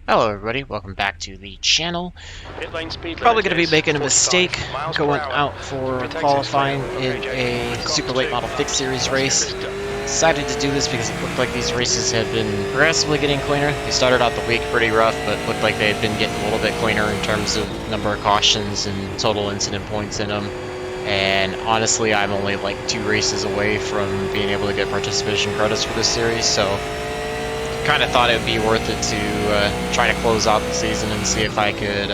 Hello everybody, welcome back to the channel. Pit lane speed Probably limit going to be is making a 45 mistake miles going per hour. out for Pit exit's qualifying clear. in Okay, a We've got super late model fixed series Let's get race. this done. Decided to do this because it looked like these races had been progressively getting cleaner. They started out the week pretty rough, but looked like they had been getting a little bit cleaner in terms of number of cautions and total incident points in them. And honestly, I'm only like 2 races away from being able to get participation credits for this series, so kind of thought it would be worth it to try to close out the season and see if I could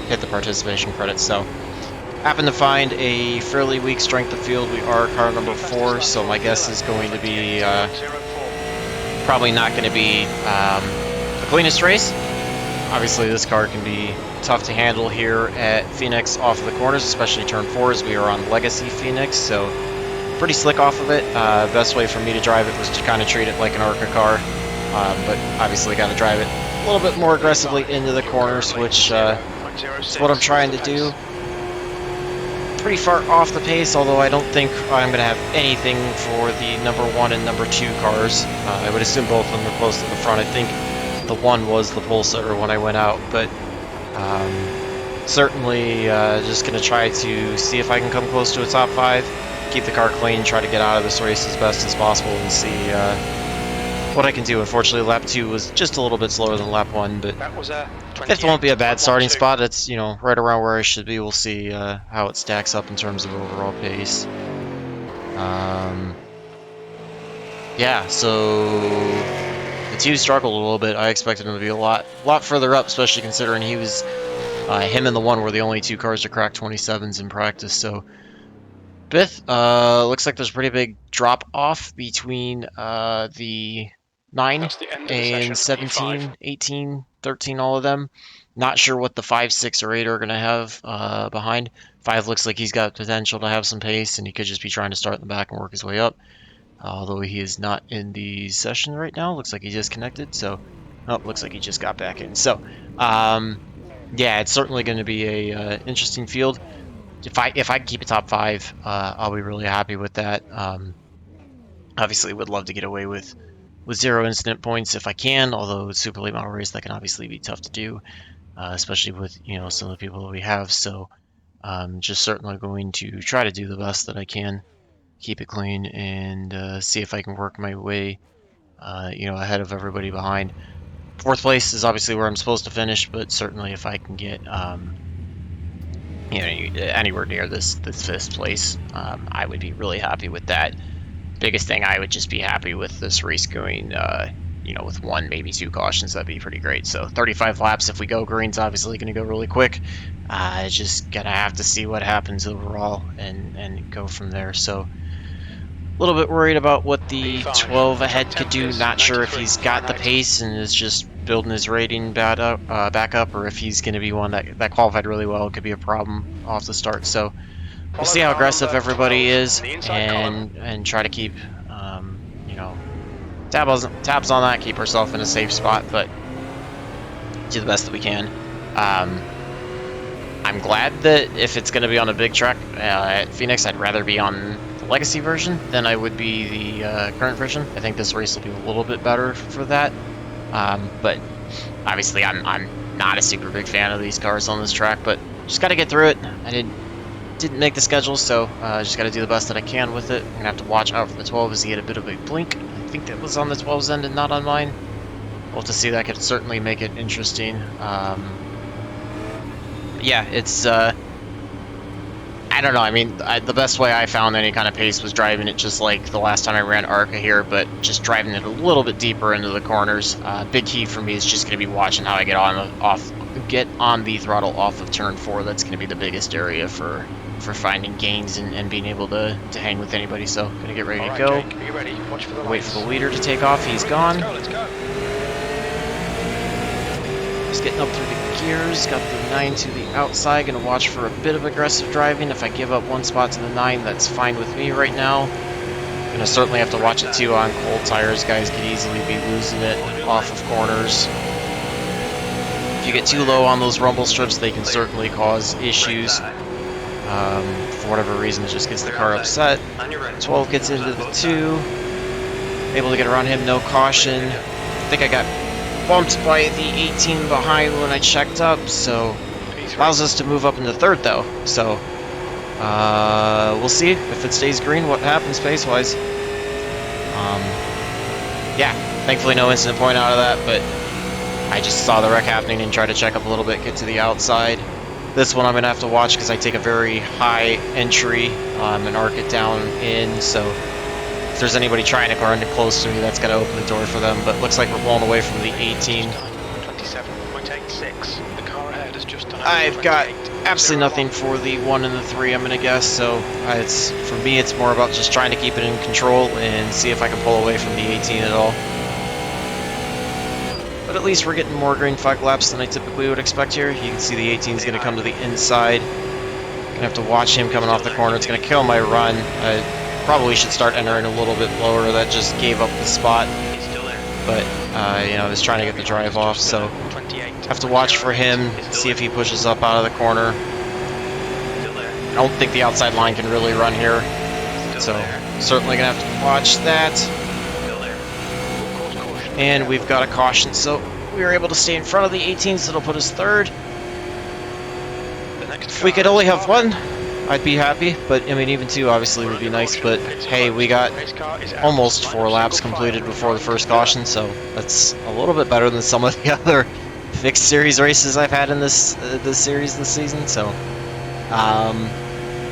hit the participation credits. So, happened to find a fairly weak strength of field. We are car number 4, so my guess is going to be probably not going to be the cleanest race. Obviously, this car can be tough to handle here at Phoenix off of the corners, especially turn 4 as we are on Legacy Phoenix, so pretty slick off of it. Best way for me to drive it was to kind of treat it like an ARCA car. But obviously got to drive it a little bit more aggressively into the corners, which is what I'm trying to do. Pretty far off the pace, although I don't think I'm going to have anything for the number 1 and number 2 cars. I would assume both of them are close to the front. I think the 1 was the pole sitter when I went out, but certainly just going to try to see if I can come close to a top 5, keep the car clean, try to get out of this race as best as possible, and see what I can do. Unfortunately, lap 2 was just a little bit slower than lap 1, but 5th won't be a bad starting spot. It's, you know, right around where I should be. We'll see how it stacks up in terms of overall pace. Yeah, so the 2 struggled a little bit. I expected him to be a lot further up, especially considering he was him and the 1 were the only 2 cars to crack 27s in practice. So 5th, looks like there's a pretty big drop off between the 9 and 17, 18, 13, all of them. Not sure what the 5, 6, or 8 are going to have behind. 5 looks like he's got potential to have some pace, and he could just be trying to start in the back and work his way up. Although he is not in the session right now. Looks like he disconnected, so... Oh, looks like he just got back in. So, yeah, it's certainly going to be a interesting field. If I can keep a top 5, I'll be really happy with that. Obviously, would love to get away with 0 incident points if I can, although it's super late model race, that can obviously be tough to do, especially with, you know, some of the people that we have. So just certainly going to try to do the best that I can, keep it clean, and see if I can work my way you know, ahead of everybody behind. 4th place is obviously where I'm supposed to finish, but certainly if I can get you know, anywhere near this 5th place, I would be really happy with that. Biggest thing, I would just be happy with this race going, you know, with 1, maybe 2 cautions. That'd be pretty great. So 35 laps if we go. Green's obviously going to go really quick. Just gonna have to see what happens overall and go from there. So a little bit worried about what the 12 ahead could do. Not sure if he's got the pace and is just building his rating back up, or if he's going to be one that qualified really well. It could be a problem off the start. So we'll see how aggressive everybody is, and try to keep, you know, tabs on that, keep ourselves in a safe spot, but do the best that we can. I'm glad that if it's going to be on a big track at Phoenix, I'd rather be on the Legacy version than I would be the current version. I think this race will be a little bit better for that. But obviously, I'm not a super big fan of these cars on this track, but just got to get through it. I didn't make the schedule, so just got to do the best that I can with it. I'm gonna have to watch out for the 12 as he had a bit of a blink. I think that was on the 12's end and not on mine. We'll have to see. That could certainly make it interesting. Yeah, it's I don't know. I mean, the best way I found any kind of pace was driving it just like the last time I ran ARCA here, but just driving it a little bit deeper into the corners. Big key for me is just going to be watching how I get on the throttle off of turn 4. That's going to be the biggest area for finding gains and being able to hang with anybody. So, gonna get ready to go. Jake, are you ready? Watch for the Wait for the leader to take off. He's gone. Let's go. Just getting up through the gears, got the 9 to the outside, gonna watch for a bit of aggressive driving. If I give up 1 spot to the 9, that's fine with me right now. Gonna certainly have to watch it too on cold tires. Guys could easily be losing it off of corners. If you get too low on those rumble strips, they can certainly cause issues. For whatever reason, it just gets the car upset. 12 gets into the 2. Able to get around him, no caution. I think I got bumped by the 18 behind when I checked up, so allows us to move up into third though. So we'll see if it stays green what happens pace-wise. Yeah, thankfully no incident point out of that, but I just saw the wreck happening and tried to check up a little bit, get to the outside. This one I'm going to have to watch because I take a very high entry and arc it down in, so if there's anybody trying to run close to me, that's going to open the door for them, but looks like we're pulling away from the 18. 27.86. The car ahead has just done. I've got absolutely nothing for the 1 and the 3, I'm going to guess, so it's for me it's more about just trying to keep it in control and see if I can pull away from the 18 at all. But at least we're getting more green flag laps than I typically would expect here. You can see the 18 is going to come to the inside. Gonna have to watch him coming off the corner. It's going to kill my run. I probably should start entering a little bit lower. That just gave up the spot. But you know, I was trying to get the drive off, so have to watch for him, see if he pushes up out of the corner. I don't think the outside line can really run here, so certainly gonna have to watch that. And we've got a caution, so we were able to stay in front of the 18, so it'll put us third. If we could only have one, I'd be happy, but I mean even two obviously would be nice, but hey, we got almost 4 laps completed before the first caution, so that's a little bit better than some of the other fixed series races I've had in this series this season. So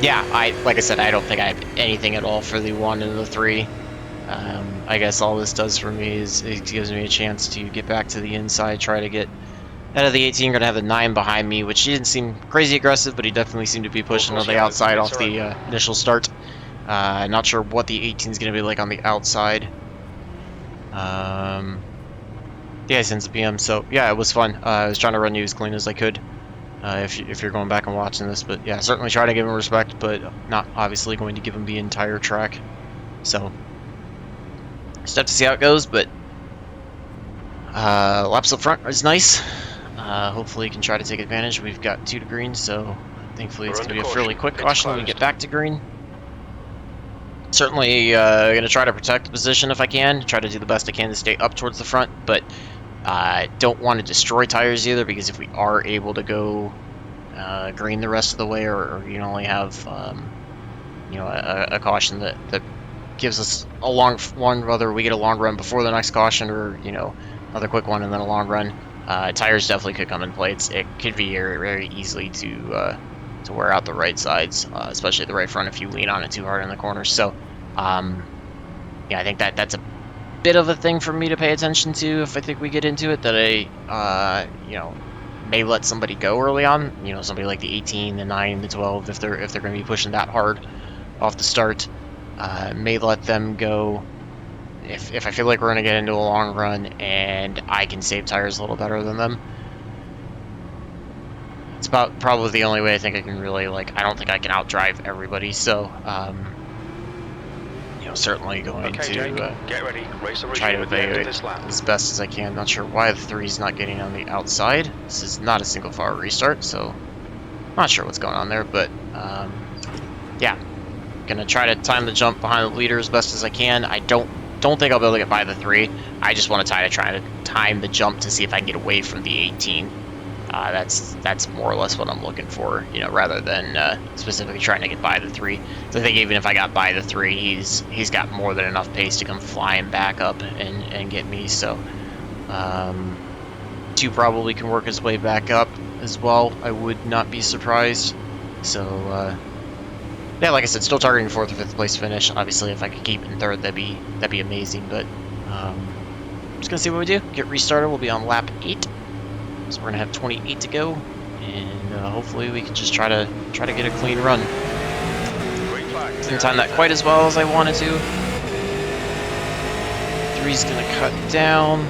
yeah, like I said, I don't think I have anything at all for the 1 and the 3. I guess all this does for me is it gives me a chance to get back to the inside, try to get out of the 18. Gonna have the 9 behind me, which he didn't seem crazy aggressive, but he definitely seemed to be pushing on the outside off the initial start. Not sure what the 18 is gonna be like on the outside. Yeah, since the PM, so yeah, it was fun. I was trying to run you as clean as I could. If you're going back and watching this, but yeah, certainly try to give him respect, but not obviously going to give him the entire track. So just have to see how it goes, but laps up front is nice. Hopefully you can try to take advantage. We've got 2 to green, so thankfully it's going to be a fairly quick caution when we get back to green. Certainly going to try to protect the position if I can, try to do the best I can to stay up towards the front, but don't want to destroy tires either, because if we are able to go green the rest of the way, or you only have you know, a caution that gives us a long one, whether we get a long run before the next caution or, you know, another quick one and then a long run, tires definitely could come in play. It could be very, very easily to wear out the right sides, especially the right front if you lean on it too hard in the corners. So yeah, I think that's a bit of a thing for me to pay attention to if I think we get into it, that I you know, may let somebody go early on, you know, somebody like the 18, the 9, the 12, if they're going to be pushing that hard off the start. May let them go if I feel like we're going to get into a long run and I can save tires a little better than them. It's about probably the only way I think I can really, like, I don't think I can outdrive everybody, so you know, certainly going to get ready. try to evaluate as best as I can. Not sure why the 3 is not getting on the outside. This is not a single file restart, so not sure what's going on there, but yeah, gonna try to time the jump behind the leader as best as I can. I don't think I'll be able to get by the 3. I just want to try to time the jump to see if I can get away from the 18. That's more or less what I'm looking for, you know, rather than specifically trying to get by the 3. So I think even if I got by the 3, he's got more than enough pace to come flying back up and get me. So 2 probably can work his way back up as well. I would not be surprised. So yeah, like I said, still targeting 4th or 5th place finish. Obviously, if I could keep it in 3rd, that'd be amazing. But just gonna see what we do. Get restarted. We'll be on lap 8, so we're gonna have 28 to go, and hopefully we can just try to get a clean run. Didn't time that quite as well as I wanted to. 3's gonna cut down.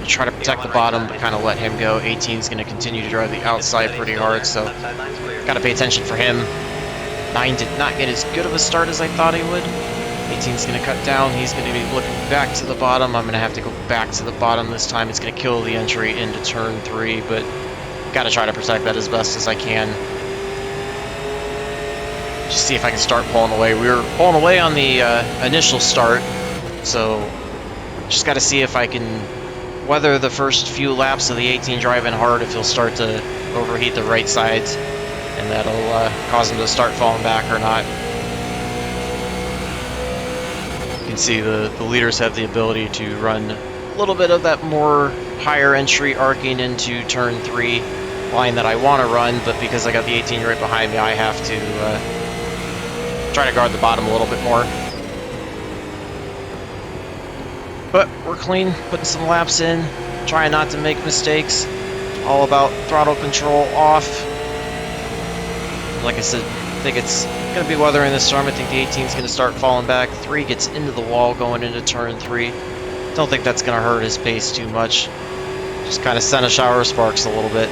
Try to protect the bottom, but kind of let him go. 18's gonna continue to drive the outside pretty hard, so gotta pay attention for him. 9 did not get as good of a start as I thought he would. 18's going to cut down. He's going to be looking back to the bottom. I'm going to have to go back to the bottom this time. It's going to kill the entry into turn 3, but got to try to protect that as best as I can. Just see if I can start pulling away. We were pulling away on the initial start, so just got to see if I can whether the first few laps of the 18 driving hard, if he'll start to overheat the right sides, and that'll cause him to start falling back or not. You can see the leaders have the ability to run a little bit of that more higher entry arcing into turn 3 line that I want to run, but because I got the 18 right behind me, I have to try to guard the bottom a little bit more. But we're clean, putting some laps in, trying not to make mistakes. All about throttle control off. Like I said, I think it's going to be weathering the storm. I think the 18 is going to start falling back. 3 gets into the wall going into turn 3. Don't think that's going to hurt his pace too much. Just kind of send a shower of sparks a little bit.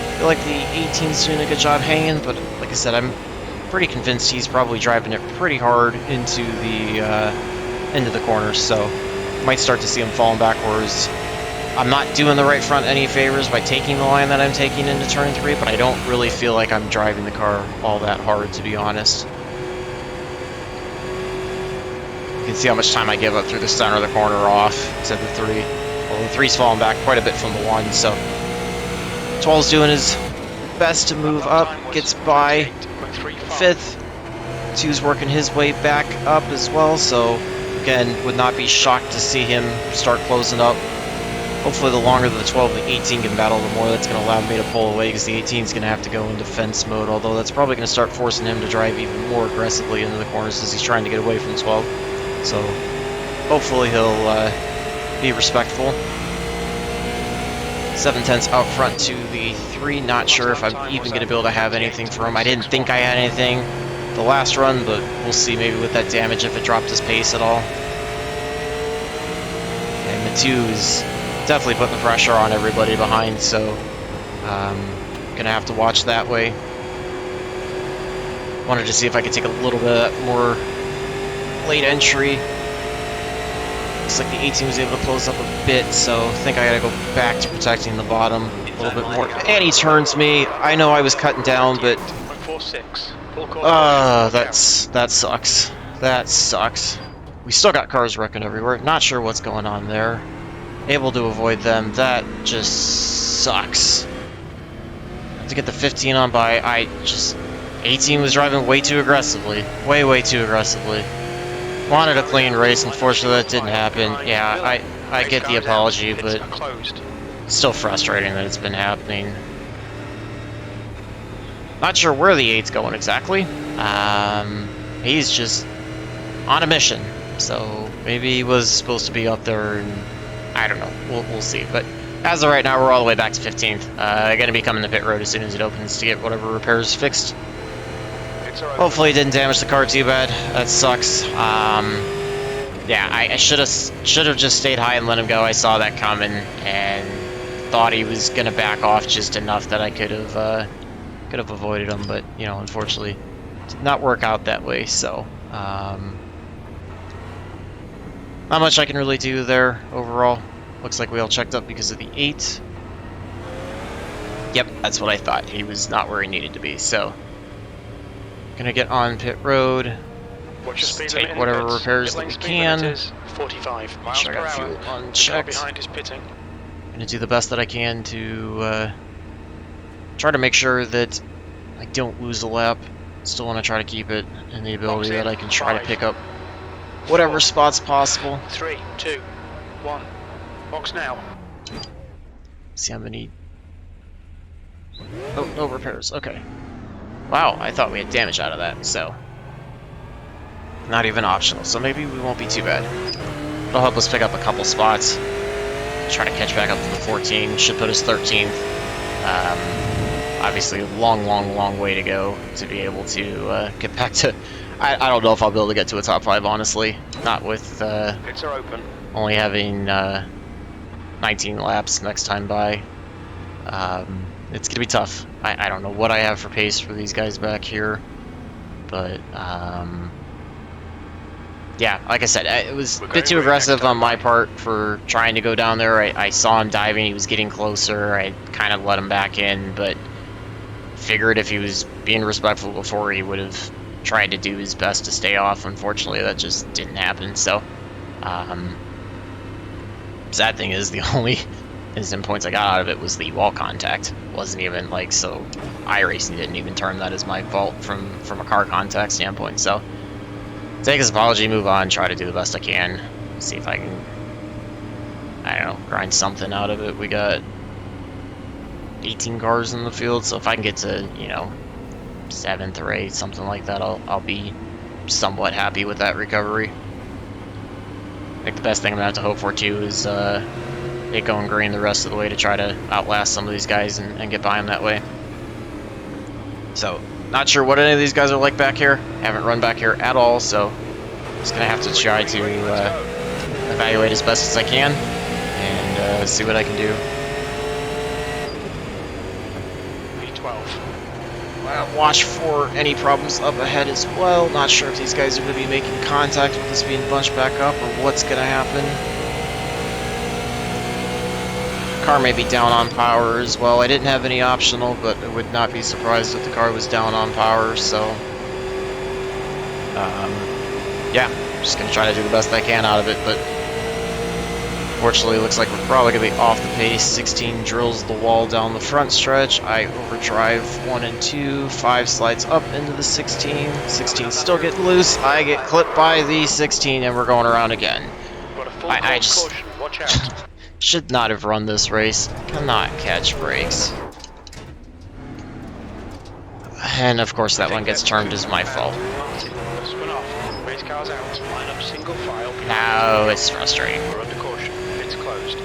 I feel like the 18's doing a good job hanging, but like I said, I'm pretty convinced he's probably driving it pretty hard into the corners, so might start to see him falling backwards. I'm not doing the right front any favors by taking the line that I'm taking into turn 3, but I don't really feel like I'm driving the car all that hard, to be honest. You can see how much time I give up through the center of the corner off to the 3. Well, the 3's falling back quite a bit from the 1, so 12's doing his best to move up, gets by 5th. 2's working his way back up as well, so again, would not be shocked to see him start closing up. Hopefully the longer the 12 and the 18 can battle, the more that's going to allow me to pull away, because the 18 is going to have to go into defense mode, although that's probably going to start forcing him to drive even more aggressively into the corners as he's trying to get away from 12. So hopefully he'll be respectful. 7/10 out front to the 3. Not sure if I'm even going to be able to have anything for him. I didn't think I had anything the last run, but we'll see maybe with that damage if it dropped his pace at all. And the 2 is definitely putting the pressure on everybody behind, so going to have to watch that way. Wanted to see if I could take a little bit more late entry. Looks like the 18 was able to close up a bit, so I think I gotta go back to protecting the bottom a little bit more. And he turns me. I know I was cutting down, but that sucks. That sucks. We still got cars wrecking everywhere. Not sure what's going on there. Able to avoid them. That just sucks. Have to get the 15 on by. 18 was driving way too aggressively. Way too aggressively. Wanted a clean race, unfortunately that didn't happen. Yeah, I get the apology, but still frustrating that it's been happening. Not sure where the 8's going exactly. He's just on a mission, so maybe he was supposed to be up there, and I don't know. We'll see. But as of right now, we're all the way back to 15th. Gonna be coming to pit road as soon as it opens to get whatever repairs fixed. Hopefully it didn't damage the car too bad. That sucks. Yeah, I should have just stayed high and let him go. I saw that coming and thought he was gonna back off just enough that I could have avoided him, but you know, unfortunately, did not work out that way. So not much I can really do there overall. Looks like we all checked up because of the 8. Yep, that's what I thought. He was not where he needed to be. So. Gonna get on pit road. Just take whatever repairs that we can. 45 Make miles sure I per got hour. fuel unchecked. Behind is pitting. Gonna do the best that I can to try to make sure that I don't lose a lap. Still want to try to keep it in the ability that I can try to pick up whatever spots possible. 3, 2, 1. Box now. See how many. Oh, no repairs. Okay. Wow, I thought we had damage out of that, so not even optional, so maybe we won't be too bad. It'll help us pick up a couple spots. Try to catch back up to the 14, should put us 13th. Obviously a long way to go to be able to get back to... I don't know if I'll be able to get to a top 5, honestly. Not with Pits are open. Only having 19 laps next time by. It's going to be tough. I don't know what I have for pace for these guys back here, but yeah, like I said, it was a bit too aggressive on my part for trying to go down there. I saw him diving, he was getting closer, I kind of let him back in, but figured if he was being respectful before, he would have tried to do his best to stay off. Unfortunately, that just didn't happen, so Sad thing is, the only instant points I got out of it was the wall contact. Wasn't even like, so iRacing didn't even term that as my fault from a car contact standpoint. So take his apology, move on, try to do the best I can, see if I can, I don't know, grind something out of it. We got 18 cars in the field, so if I can get to, you know, 7th or 8th, something like that, I'll be somewhat happy with that recovery. I think the best thing I'm gonna have to hope for too is it going green the rest of the way to try to outlast some of these guys and get by them that way. So, not sure what any of these guys are like back here. Haven't run back here at all, so just gonna have to try to evaluate as best as I can and see what I can do. Watch for any problems up ahead as well. Not sure if these guys are going to be making contact with us being bunched back up or what's going to happen. Car may be down on power as well. I didn't have any optional, but I would not be surprised if the car was down on power, so yeah, just going to try to do the best I can out of it, but fortunately, it looks like we're probably going to be off the pace. 16 drills the wall down the front stretch. I overdrive 1 and 2. 5 slides up into the 16. 16 still getting loose. I get clipped by the 16, and we're going around again. I just should not have run this race. Cannot catch brakes. And of course, that one gets termed as my fault. Now it's frustrating.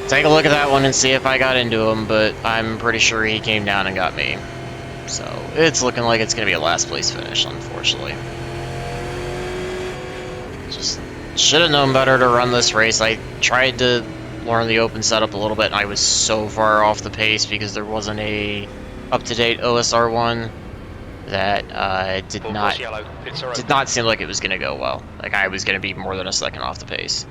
Take a look at that one and see if I got into him, but I'm pretty sure he came down and got me. So, it's looking like it's going to be a last place finish, unfortunately. Just should have known better to run this race. I tried to learn the open setup a little bit, and I was so far off the pace because there wasn't a up-to-date OSR one that did not seem like it was going to go well. Like, I was going to be more than a second off the pace.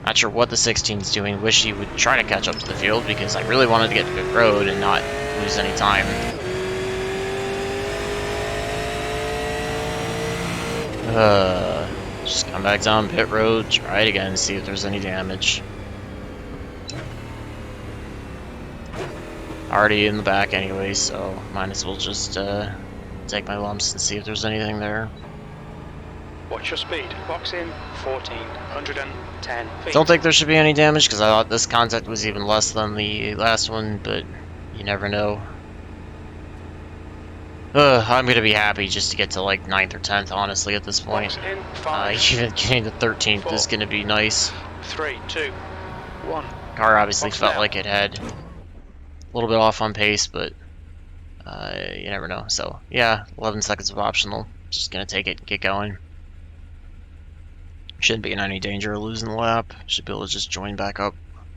Not sure what the 16's doing. Wish he would try to catch up to the field because I really wanted to get to pit road and not lose any time. Just come back down pit road, try it again, see if there's any damage. Already in the back anyway, so might as well just take my lumps and see if there's anything there. Watch your speed. Box in 1410 feet. Don't think there should be any damage because I thought this contact was even less than the last one, but you never know. I'm gonna be happy just to get to like 9th or 10th, honestly, at this point. Even getting to 13th 4, is gonna be nice. 3, 2, 1. Car obviously felt now. like it had a little bit off on pace, but you never know. So yeah, 11 seconds of optional. Just gonna take it and get going. Shouldn't be in any danger of losing the lap. Should be able to just join back up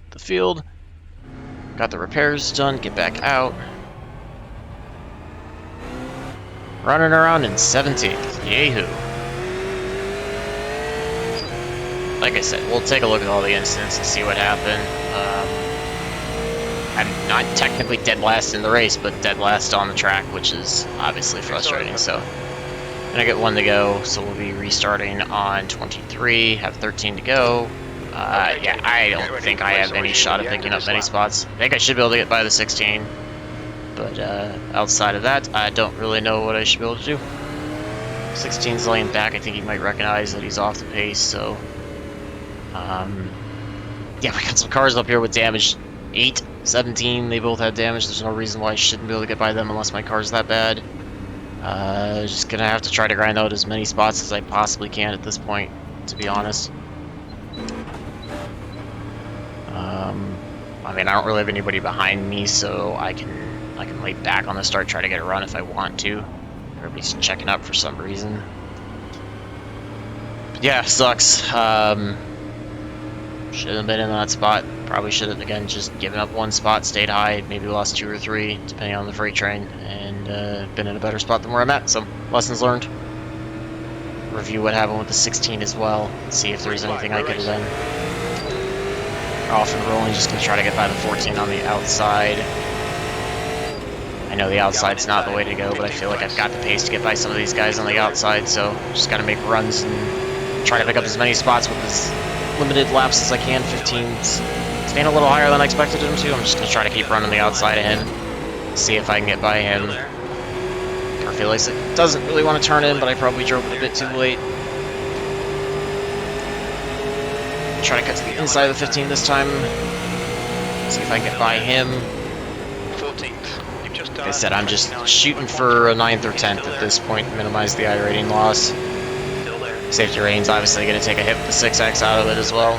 the field. Got the repairs done, get back out. Running around in 17th. Yahoo! Like I said, we'll take a look at all the incidents and see what happened. I'm not technically dead last in the race, but dead last on the track, which is obviously frustrating, so... I get 1 to go, so we'll be restarting on 23, have 13 to go. Yeah, I don't think I have any shot at picking up many spots. I think I should be able to get by the 16, but outside of that, I don't really know what I should be able to do. 16's laying back, I think he might recognize that he's off the pace, so... yeah, we got some cars up here with damage. 8, 17, they both had damage. There's no reason why I shouldn't be able to get by them unless my car's that bad. Just gonna have to try to grind out as many spots as I possibly can at this point, to be honest. I mean, I don't really have anybody behind me, so I can lay back on the start, try to get a run if I want to. Everybody's checking up for some reason. But yeah, sucks. Should have been in that spot. Probably should have, again, just given up 1 spot, stayed high, maybe lost 2 or 3, depending on the freight train, and been in a better spot than where I'm at. So, lessons learned. Review what happened with the 16 as well, see if there's anything I could have done. Off and rolling, just going to try to get by the 14 on the outside. I know the outside's not the way to go, but I feel like I've got the pace to get by some of these guys on the outside, so just got to make runs and try to pick up as many spots with as limited laps as I can. 15's staying a little higher than I expected him to. I'm just going to try to keep running the outside of him. See if I can get by him. I feel like it doesn't really want to turn in, but I probably drove it a bit too late. Try to cut to the inside of the 15 this time. See if I can get by him. 14th. You've just Like I said, I'm just shooting for a 9th or 10th at this point, minimize the iRating loss. Safety rating's obviously going to take a hit with the 6X out of it as well.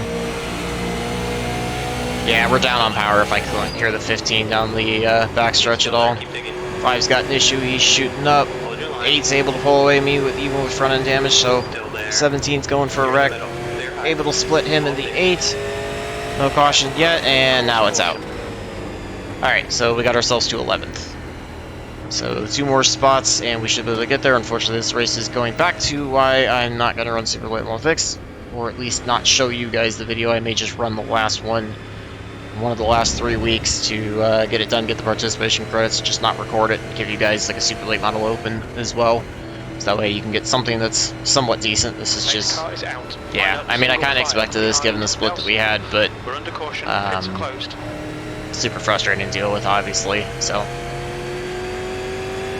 Yeah, we're down on power if I couldn't hear the 15 down the backstretch at all. 5's got an issue, he's shooting up. 8's able to pull away me even with front end damage, so 17's going for a wreck. Able to split him in the 8. No caution yet, and now it's out. Alright, so we got ourselves to 11th. So 2 more spots, and we should be able to get there. Unfortunately, this race is going back to why I'm not going to run super late model fix, or at least not show you guys the video. I may just run the last one of the last 3 weeks to get it done, get the participation credits, just not record it, give you guys like a super late model open as well. So that way you can get something that's somewhat decent. This is just, yeah, I mean, I kind of expected this given the split that we had, but super frustrating to deal with, obviously. So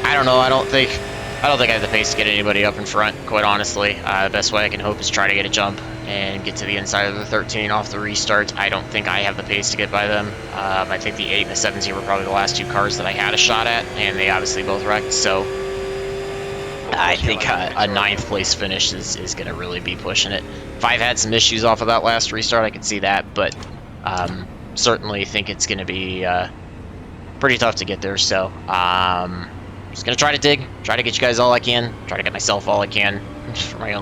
I don't know. I don't think I have the pace to get anybody up in front, quite honestly. The best way I can hope is try to get a jump and get to the inside of the 13 off the restart. I don't think I have the pace to get by them. I think the 8 and the 17 were probably the last 2 cars that I had a shot at, and they obviously both wrecked, so I think a 9th place finish is going to really be pushing it. If I've had some issues off of that last restart, I could see that, but certainly think it's going to be pretty tough to get there, so just going to try to dig, try to get you guys all I can, try to get myself all I can for my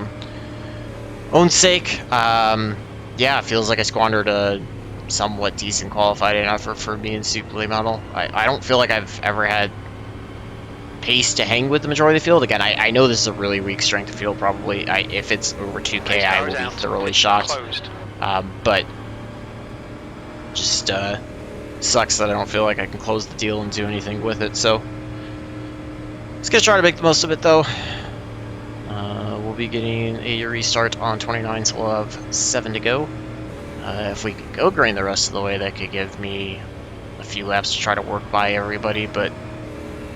own sake. Yeah, it feels like I squandered a somewhat decent qualifying effort for me in Super Late Model. I don't feel like I've ever had pace to hang with the majority of the field. Again, I know this is a really weak strength of field, probably. If it's over 2K, I will be thoroughly shocked. But just sucks that I don't feel like I can close the deal and do anything with it, so let's get try to make the most of it, though. We'll be getting a restart on 29, so we'll have 7 to go. If we could go green the rest of the way, that could give me a few laps to try to work by everybody, but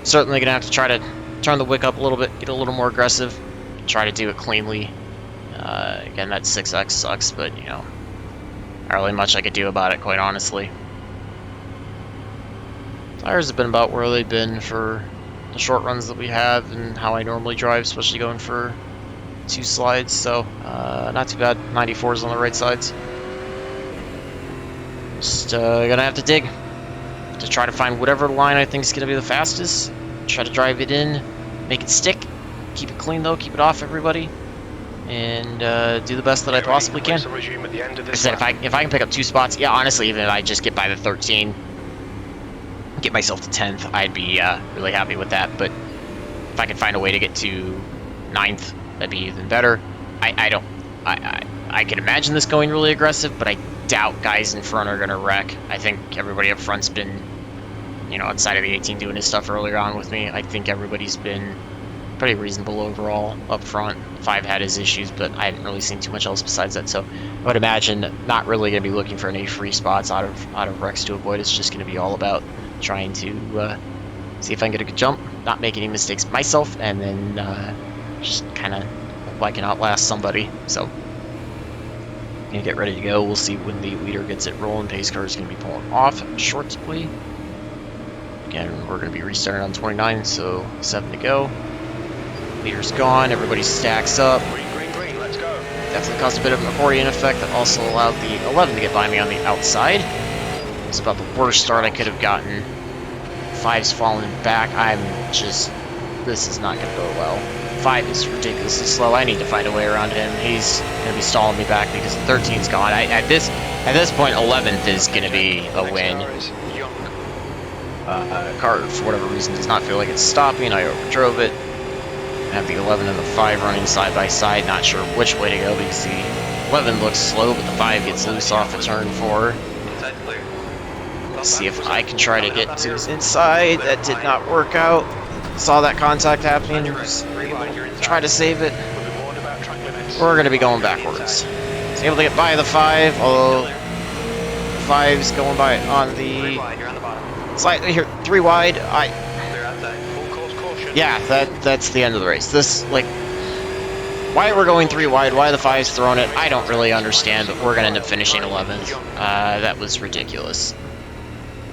certainly gonna have to try to turn the wick up a little bit, get a little more aggressive, try to do it cleanly. Again, that 6X sucks, but you know, not really much I could do about it, quite honestly. Tires have been about where they've been for the short runs that we have and how I normally drive, especially going for 2 slides, so not too bad. 94s on the right sides. Just gonna have to dig to try to find whatever line I think is gonna be the fastest. Try to drive it in, make it stick, keep it clean though, keep it off everybody, and do the best that I possibly can. Like I said, if I can pick up 2 spots, yeah, honestly, even if I just get by the 13, get myself to 10th, I'd be really happy with that. But if I can find a way to get to 9th, that'd be even better. I can imagine this going really aggressive, but I doubt guys in front are gonna wreck. I think everybody up front's been, you know, outside of the 18 doing his stuff earlier on with me. I think everybody's been pretty reasonable overall up front. 5 had his issues, but I haven't really seen too much else besides that. So I would imagine not really gonna be looking for any free spots out of wrecks to avoid. It's just gonna be all about trying to see if I can get a good jump, not make any mistakes myself, and then just kind of hope I can outlast somebody. So gonna get ready to go. We'll see when the leader gets it rolling. Pace car is gonna be pulling off shortly. Again, we're gonna be restarting on 29, so 7 to go. Leader's gone. Everybody stacks up. Green, let's go. Definitely caused a bit of an accordion effect that also allowed the 11 to get by me on the outside. It's about the worst start I could have gotten. 5's falling back. This is not going to go well. 5 is ridiculously slow. I need to find a way around him. He's going to be stalling me back because the 13's gone. At this point, 11th is going to be a win. Car, for whatever reason, does not feel like it's stopping. I overdrove it. I have the 11 and the 5 running side by side. Not sure which way to go because the 11 looks slow, but the 5 gets loose off of turn 4. Let's see if I can try to get to his inside. That did not work out. Saw that contact happening. Try to save it. We're going to be going backwards. was able to get by the 5, although the 5's going by on Three the wide, you're on the bottom. slightly here, 3 wide. Clear outside. Full course caution. Yeah, that's the end of the race. This, like, why we're going 3 wide, why the 5's throwing it, I don't really understand, but we're gonna end up finishing 11th. That was ridiculous.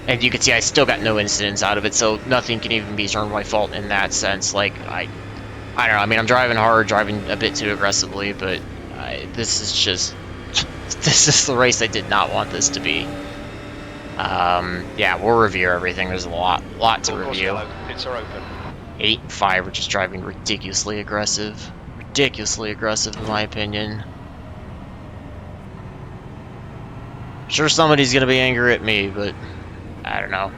And you can see I still got no incidents out of it, so nothing can even be turned my fault in that sense. Like, I don't know, I mean, I'm driving hard, driving a bit too aggressively, but this is just, this is the race I did not want this to be. Yeah, we'll review everything, there's a lot to review. Pits are open. 8 and 5 are just driving ridiculously aggressive in my opinion. Sure, somebody's gonna be angry at me, but I don't know.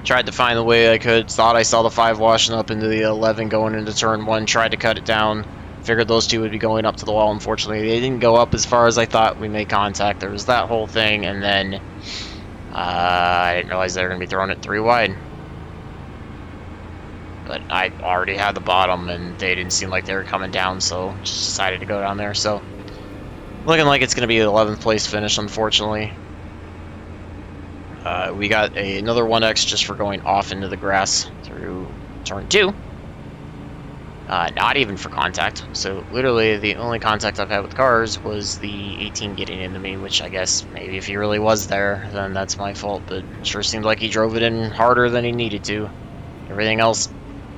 Tried to find the way I could, thought I saw the 5 washing up into the 11 going into turn 1, tried to cut it down, figured those two would be going up to the wall. Unfortunately, they didn't go up as far as I thought. We made contact, there was that whole thing, and then I didn't realize they were going to be throwing it 3 wide. But I already had the bottom, and they didn't seem like they were coming down, so just decided to go down there. So, looking like it's going to be an 11th place finish, unfortunately. We got another 1x just for going off into the grass through turn 2. Not even for contact. So, literally, the only contact I've had with cars was the 18 getting into me, which I guess maybe if he really was there, then that's my fault. But it sure seemed like he drove it in harder than he needed to. Everything else,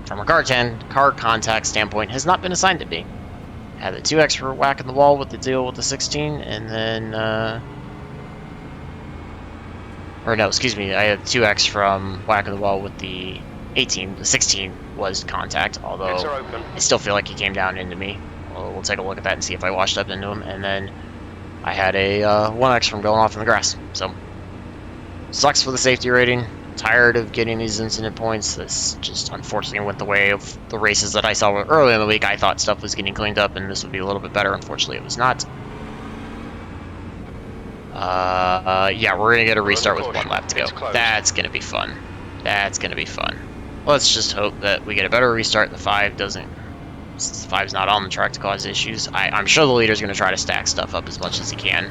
from a car contact standpoint, has not been assigned to me. Had the 2x for whacking the wall with the deal with the 16, and then, or no, excuse me, I had 2x from whacking the wall with the 18. The 16 was contact, although I still feel like he came down into me. We'll take a look at that and see if I washed up into him. And then I had a 1x from going off in the grass. So, sucks for the safety rating. Tired of getting these incident points. This just unfortunately went the way of the races that I saw earlier in the week. I thought stuff was getting cleaned up and this would be a little bit better. Unfortunately, it was not. Yeah, we're gonna get a restart with 1 lap to go. That's gonna be fun. That's gonna be fun. Let's just hope that we get a better restart. The 5 doesn't. Since the 5's not on the track to cause issues. I'm sure the leader's gonna try to stack stuff up as much as he can.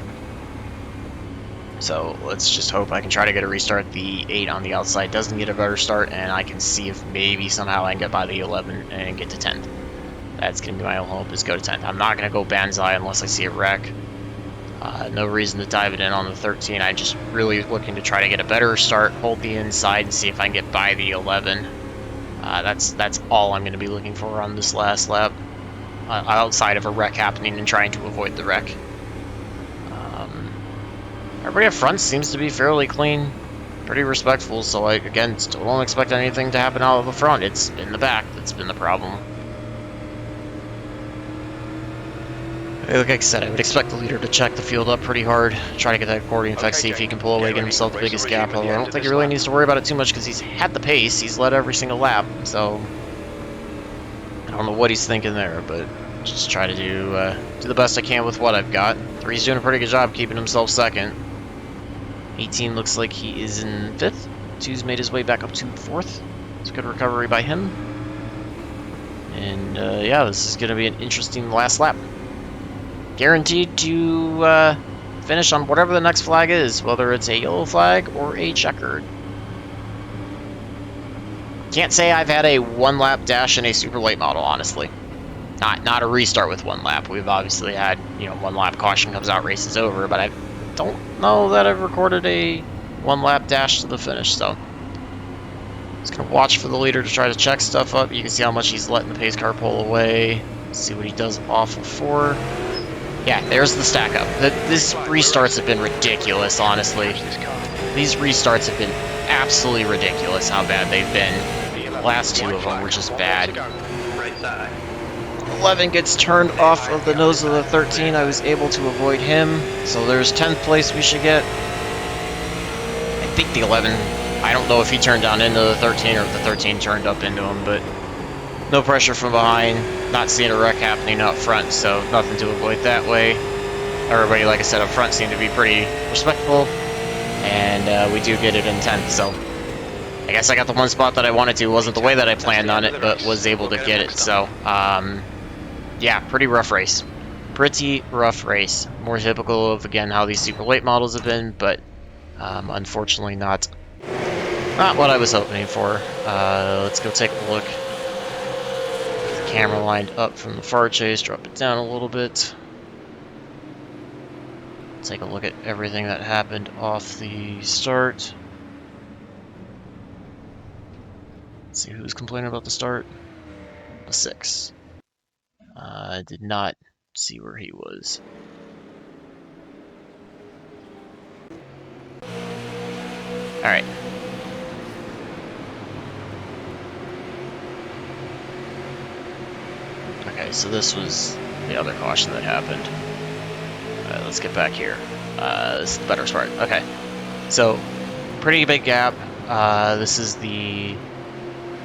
So let's just hope I can try to get a restart. The 8 on the outside doesn't get a better start, and I can see if maybe somehow I can get by the 11 and get to 10th. That's gonna be my only hope, is go to 10th. I'm not gonna go banzai unless I see a wreck. No reason to dive it in on the 13. I'm just really looking to try to get a better start, hold the inside, and see if I can get by the 11. That's all I'm going to be looking for on this last lap, outside of a wreck happening and trying to avoid the wreck. Everybody up front seems to be fairly clean, pretty respectful, so I, again, still don't expect anything to happen out of the front. It's in the back that's been the problem. Like I said, I would expect the leader to check the field up pretty hard, try to get that accordion effect, see if he can pull away, get himself the biggest gap. Although I don't think he really needs to worry about it too much because he's had the pace, he's led every single lap, so I don't know what he's thinking there, but just try to do the best I can with what I've got. 3's doing a pretty good job keeping himself second. 18 looks like he is in 5th. 2's made his way back up to 4th. It's a good recovery by him. And yeah, this is going to be an interesting last lap. Guaranteed to finish on whatever the next flag is, whether it's a yellow flag or a checkered. Can't say I've had a 1 lap dash in a super late model, honestly. Not a restart with 1 lap. We've obviously had, 1 lap caution comes out, race is over, but I don't know that I've recorded a 1 lap dash to the finish, so just gonna watch for the leader to try to check stuff up. You can see how much he's letting the pace car pull away. See what he does off of 4. Yeah, there's the stack up. These restarts have been ridiculous, honestly. These restarts have been absolutely ridiculous how bad they've been. The last 2 of them were just bad. 11 gets turned off of the nose of the 13. I was able to avoid him. So there's 10th place we should get. I think the 11, I don't know if he turned down into the 13 or if the 13 turned up into him, but no pressure from behind. Not seeing a wreck happening up front, so nothing to avoid that way. Everybody, like I said, up front seemed to be pretty respectful, and we do get it in 10th, so I guess I got the 1 spot that I wanted to. Wasn't the way that I planned on it, but was able to get it, so yeah, pretty rough race. pretty rough race. More typical of, again, how these super late models have been, but unfortunately not what I was hoping for. Let's go take a look. The camera lined up from the far chase, drop it down a little bit. Take a look at everything that happened off the start. Let's see who's complaining about the start. The 6. I did not see where he was. Alright. Okay, so this was the other caution that happened. Alright, let's get back here. This is the better part. Okay. So, pretty big gap. This is the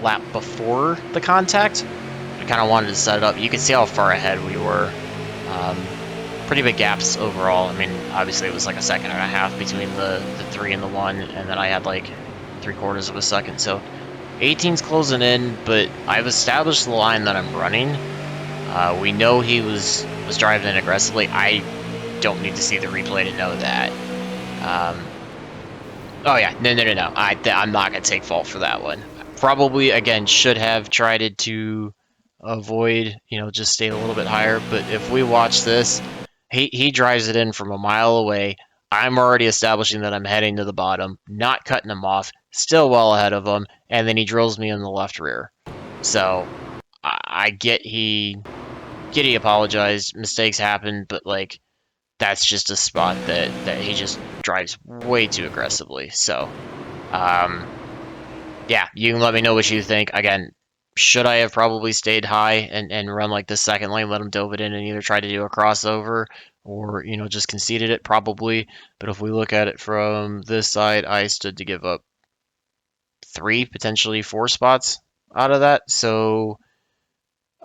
lap before the contact. I kind of wanted to set it up. You can see how far ahead we were. Pretty big gaps overall. I mean, obviously it was like a second and a half between the 3 and the 1, and then I had like 3/4 of a second. So 18's closing in, but I've established the line that I'm running. We know he was driving in aggressively. I don't need to see the replay to know that. Oh yeah, no. I'm not gonna take fault for that one. Probably again should have tried to avoid, just stay a little bit higher. But if we watch this, he drives it in from a mile away. I'm already establishing that I'm heading to the bottom, not cutting him off, still well ahead of him, and then he drills me in the left rear. So I get he apologized, mistakes happen, but like that's just a spot that he just drives way too aggressively. So yeah, you can let me know what you think. Again, should I have probably stayed high and run like the second lane, let him dove it in and either try to do a crossover or, just conceded it? Probably. But if we look at it from this side, I stood to give up 3, potentially 4 spots out of that. So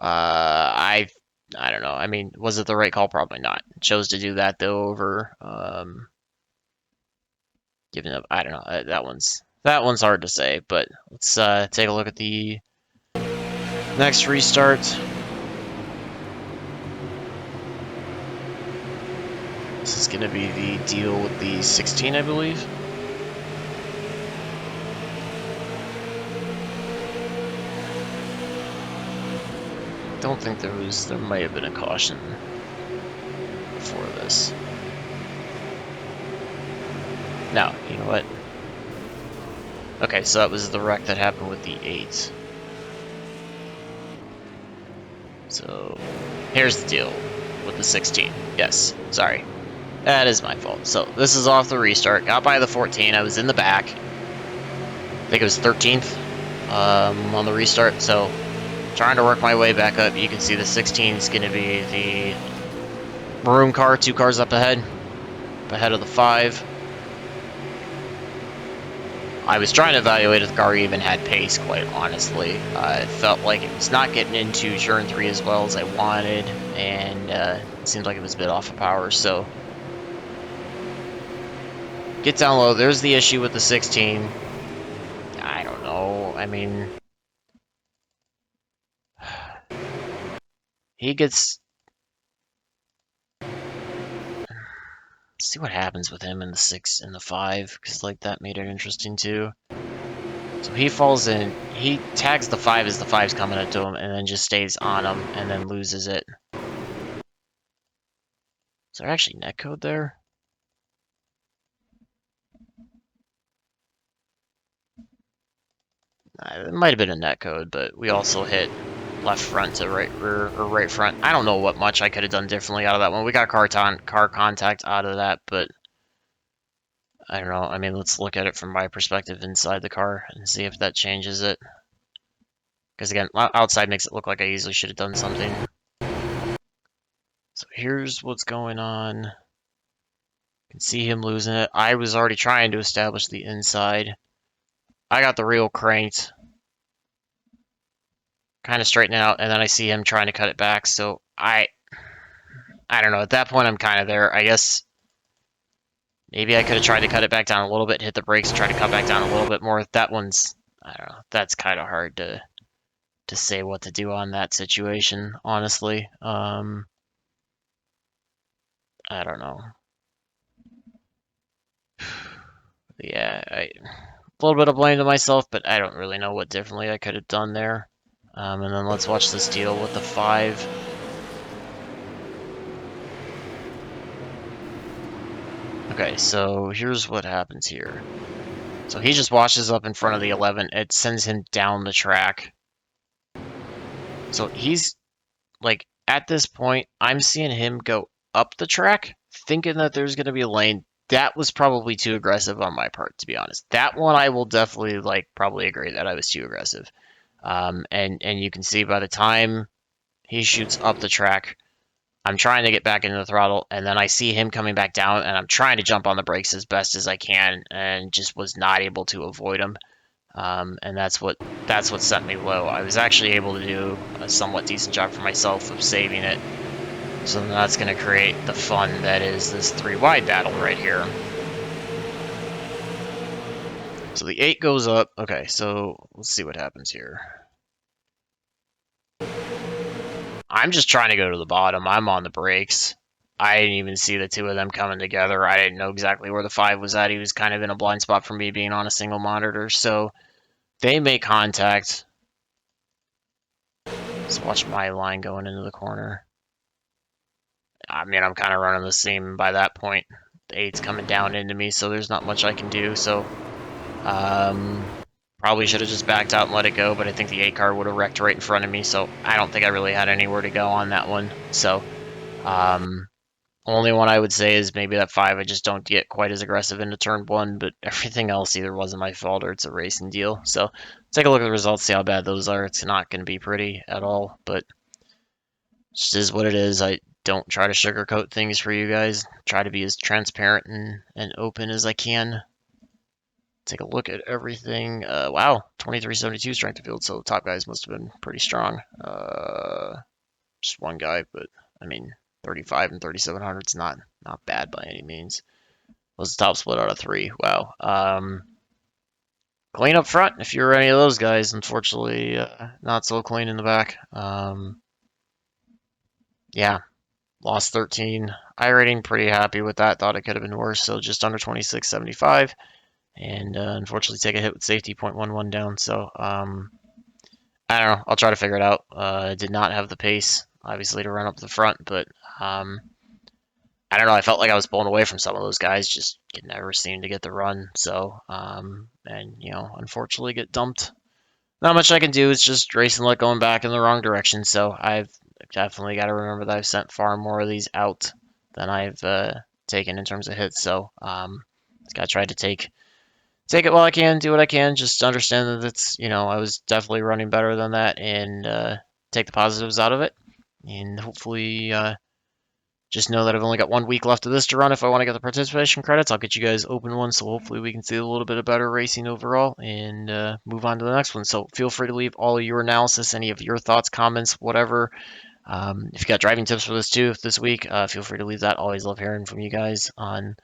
I don't know. I mean, was it the right call? Probably not. Chose to do that though over giving up. I don't know. That one's hard to say. But let's take a look at the next restart. This is going to be the deal with the 16, I believe. Don't think there might have been a caution before this. No, you know what? Okay, so that was the wreck that happened with the 8. So, here's the deal with the 16. Yes, sorry. That is my fault. So, this is off the restart. Got by the 14. I was in the back. I think it was 13th on the restart. So, trying to work my way back up. You can see the 16 is going to be the maroon car, 2 cars up ahead of the 5. I was trying to evaluate if the car even had pace, quite honestly. It felt like it was not getting into turn 3 as well as I wanted, and it seemed like it was a bit off of power, so get down low. There's the issue with the 16. I don't know. I mean, he gets... see what happens with him in the 6 and the 5, because like that made it interesting too. So he falls in, he tags the 5 as the 5's coming up to him, and then just stays on him, and then loses it. Is there actually netcode there? It might have been a netcode, but we also hit left front to right rear, or right front. I don't know what much I could have done differently out of that one. We got car contact out of that, but I don't know. I mean, let's look at it from my perspective inside the car and see if that changes it. Because again, outside makes it look like I easily should have done something. So here's what's going on. You can see him losing it. I was already trying to establish the inside. I got the reel cranked, kind of straightening out, and then I see him trying to cut it back. So I don't know. At that point, I'm kind of there. I guess maybe I could have tried to cut it back down a little bit, hit the brakes, and try to cut back down a little bit more. That one's, I don't know. That's kind of hard to say what to do on that situation, honestly. I don't know. Yeah, a little bit of blame to myself, but I don't really know what differently I could have done there. And then let's watch this deal with the 5. Okay, so here's what happens here. So he just washes up in front of the 11. It sends him down the track. So he's like, at this point, I'm seeing him go up the track, thinking that there's going to be a lane. That was probably too aggressive on my part, to be honest. That one I will definitely like probably agree that I was too aggressive. And you can see by the time he shoots up the track, I'm trying to get back into the throttle, and then I see him coming back down, and I'm trying to jump on the brakes as best as I can, and just was not able to avoid him. And that's what sent me low. I was actually able to do a somewhat decent job for myself of saving it. So then that's going to create the fun that is this 3 wide battle right here. So the 8 goes up. Okay, so let's see what happens here. I'm just trying to go to the bottom. I'm on the brakes. I didn't even see the 2 of them coming together. I didn't know exactly where the 5 was at. He was kind of in a blind spot for me being on a single monitor. So they make contact. Let's watch my line going into the corner. I mean, I'm kind of running the same by that point. The 8's coming down into me, so there's not much I can do. So probably should have just backed out and let it go, but I think the 8 car would have wrecked right in front of me, so I don't think I really had anywhere to go on that one. So only one I would say is maybe that 5. I just don't get quite as aggressive into turn 1, but everything else either wasn't my fault or it's a racing deal. So take a look at the results, see how bad those are. It's not going to be pretty at all, but it just is what it is. I don't try to sugarcoat things for you guys. Try to be as transparent and open as I can. Take a look at everything. Wow, 2372 strength of field, so the top guys must have been pretty strong. Just one guy, but I mean, 35 and 3700 is not bad by any means. Was the top split out of 3. Wow. Clean up front if you're any of those guys. Unfortunately, not so clean in the back. Yeah, lost 13. iRating, pretty happy with that. Thought it could have been worse, so just under 2675. And unfortunately, take a hit with safety, 0.11 down. So I don't know. I'll try to figure it out. I did not have the pace, obviously, to run up the front, but I don't know. I felt like I was pulling away from some of those guys. Just never seemed to get the run. So and unfortunately, get dumped. Not much I can do. It's just racing like going back in the wrong direction. So I've definitely got to remember that I've sent far more of these out than I've taken in terms of hits. So got to try to take it while I can, do what I can. Just understand that it's I was definitely running better than that, and take the positives out of it, and hopefully just know that I've only got 1 week left of this to run. If I want to get the participation credits, I'll get you guys open one, so hopefully we can see a little bit of better racing overall and move on to the next one. So feel free to leave all of your analysis, any of your thoughts, comments, whatever. If you got driving tips for this too this week, feel free to leave that. Always love hearing from you guys on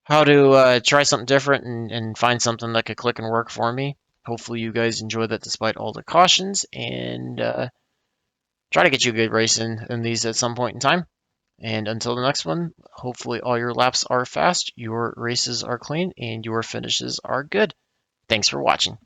how to try something different and find something that could click and work for me. Hopefully you guys enjoy that despite all the cautions, and try to get you a good race in these at some point in time. And until the next one, hopefully all your laps are fast, your races are clean, and your finishes are good. Thanks for watching.